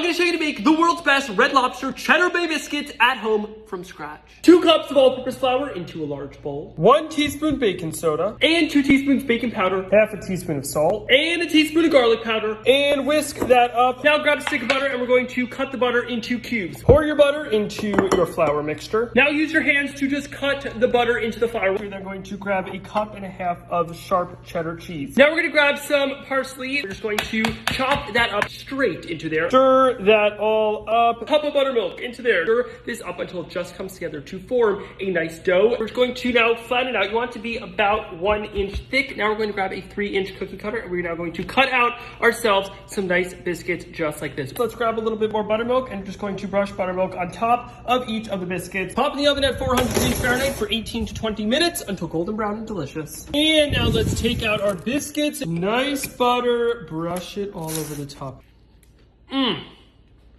going to show you how to make the world's best Red Lobster cheddar bay biscuits at home from scratch. 2 cups of all-purpose flour into a large bowl. 1 teaspoon baking soda. And 2 teaspoons baking powder. Half a teaspoon of salt. And a teaspoon of garlic powder. And whisk that up. Now grab a stick of butter and we're going to cut the butter into cubes. Pour your butter into your flour mixture. Now use your hands to just cut the butter into the flour. We're then going to grab a cup and a half of sharp cheddar cheese. Now we're going to grab some parsley. We're just going to chop that up straight into there. Stir that all up. A cup of buttermilk into there. Stir this up until it just comes together to form a nice dough. We're going to now flatten it out. You want it to be about 1 inch thick. Now we're going to grab a 3-inch cookie cutter and we're now going to cut out ourselves some nice biscuits just like this. Let's grab a little bit more buttermilk and just going to brush buttermilk on top of each of the biscuits. Pop in the oven at 400 degrees Fahrenheit for 18 to 20 minutes until golden brown and delicious. And now let's take out our biscuits. Nice butter. Brush it all over the top. Mmm.